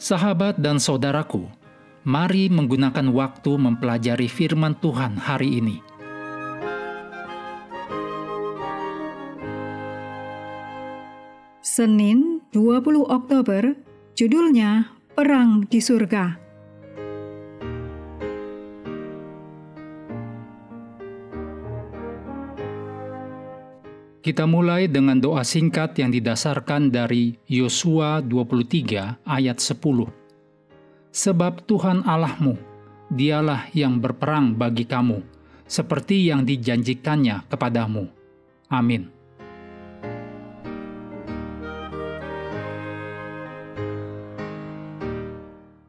Sahabat dan saudaraku, mari menggunakan waktu mempelajari firman Tuhan hari ini. Senin 20 Oktober, judulnya Perang di Surga. Kita mulai dengan doa singkat yang didasarkan dari Yosua 23 ayat 10. Sebab Tuhan Allahmu, dialah yang berperang bagi kamu, seperti yang dijanjikannya kepadamu. Amin.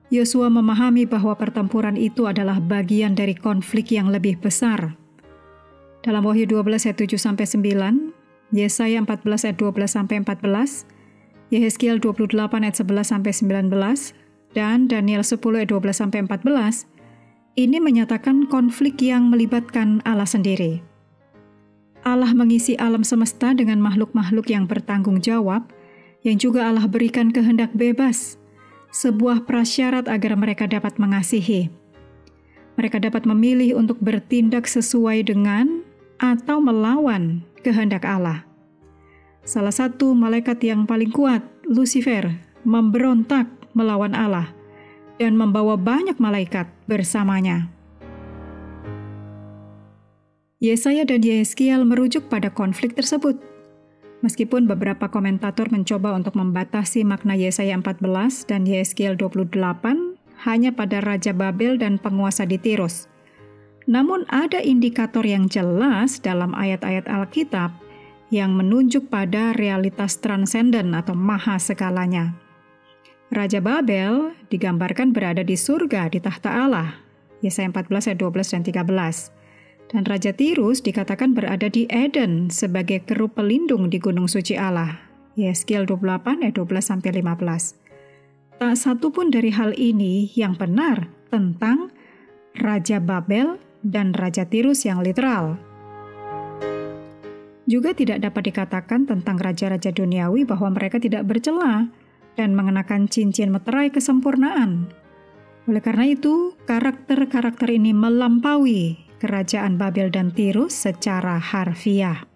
Yosua memahami bahwa pertempuran itu adalah bagian dari konflik yang lebih besar. Dalam Wahyu 12 ayat 7-9, Yesaya 14 ayat 12-14, Yehezkiel 28 ayat 11-19, dan Daniel 10 ayat 12-14, ini menyatakan konflik yang melibatkan Allah sendiri. Allah mengisi alam semesta dengan makhluk-makhluk yang bertanggung jawab, yang juga Allah berikan kehendak bebas, sebuah prasyarat agar mereka dapat mengasihi. Mereka dapat memilih untuk bertindak sesuai dengan atau melawan kehendak Allah. Salah satu malaikat yang paling kuat, Lucifer, memberontak melawan Allah dan membawa banyak malaikat bersamanya. Yesaya dan Yehezkiel merujuk pada konflik tersebut. Meskipun beberapa komentator mencoba untuk membatasi makna Yesaya 14 dan Yehezkiel 28 hanya pada Raja Babel dan penguasa di Tirus. Namun ada indikator yang jelas dalam ayat-ayat Alkitab yang menunjuk pada realitas transenden atau maha segalanya. Raja Babel digambarkan berada di surga di tahta Allah, Yesaya 14 ayat 12 dan 13. Dan Raja Tirus dikatakan berada di Eden sebagai kerup pelindung di gunung suci Allah, Yehezkiel 28 ayat 12-15. Tak satu pun dari hal ini yang benar tentang Raja Babel dan Raja Tirus yang literal. Juga tidak dapat dikatakan tentang raja-raja duniawi bahwa mereka tidak bercela dan mengenakan cincin meterai kesempurnaan. Oleh karena itu, karakter-karakter ini melampaui kerajaan Babel dan Tirus secara harfiah.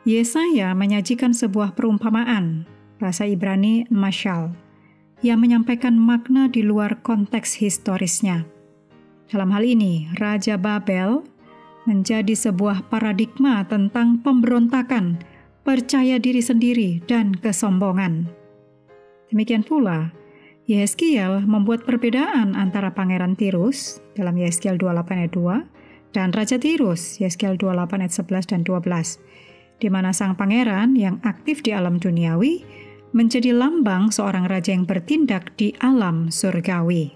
Yesaya menyajikan sebuah perumpamaan, bahasa Ibrani mashal, yang menyampaikan makna di luar konteks historisnya. Dalam hal ini, Raja Babel menjadi sebuah paradigma tentang pemberontakan, percaya diri sendiri, dan kesombongan. Demikian pula, Yehezkiel membuat perbedaan antara Pangeran Tirus dalam Yehezkiel 28 ayat 2 dan Raja Tirus, Yehezkiel 28 ayat 11 dan 12, di mana sang pangeran yang aktif di alam duniawi menjadi lambang seorang raja yang bertindak di alam surgawi.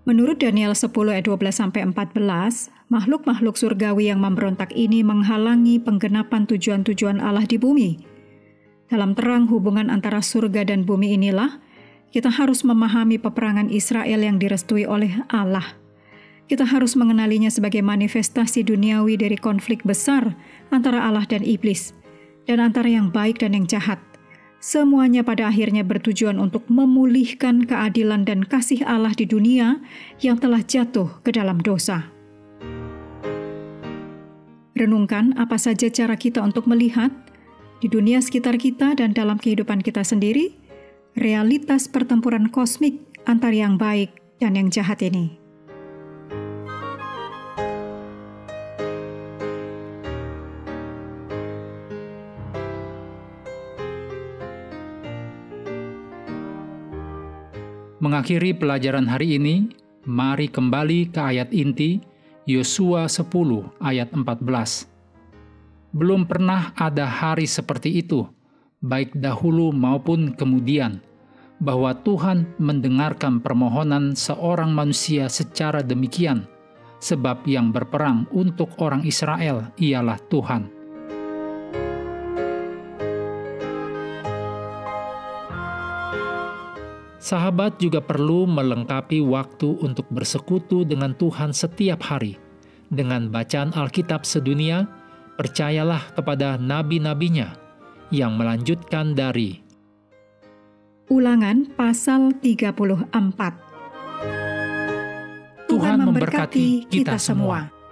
Menurut Daniel 10 ayat 12-14, makhluk-makhluk surgawi yang memberontak ini menghalangi penggenapan tujuan-tujuan Allah di bumi. Dalam terang hubungan antara surga dan bumi inilah, kita harus memahami peperangan Israel yang direstui oleh Allah. Kita harus mengenalinya sebagai manifestasi duniawi dari konflik besar antara Allah dan iblis, dan antara yang baik dan yang jahat. Semuanya pada akhirnya bertujuan untuk memulihkan keadilan dan kasih Allah di dunia yang telah jatuh ke dalam dosa. Renungkan apa saja cara kita untuk melihat di dunia sekitar kita dan dalam kehidupan kita sendiri, realitas pertempuran kosmik antara yang baik dan yang jahat ini. Mengakhiri pelajaran hari ini, mari kembali ke ayat inti Yosua 10 ayat 14. Belum pernah ada hari seperti itu, baik dahulu maupun kemudian, bahwa Tuhan mendengarkan permohonan seorang manusia secara demikian, sebab yang berperang untuk orang Israel ialah Tuhan. Sahabat juga perlu melengkapi waktu untuk bersekutu dengan Tuhan setiap hari, dengan bacaan Alkitab sedunia, Percayalah kepada nabi-nabinya yang melanjutkan dari Ulangan pasal 34. Tuhan memberkati kita semua.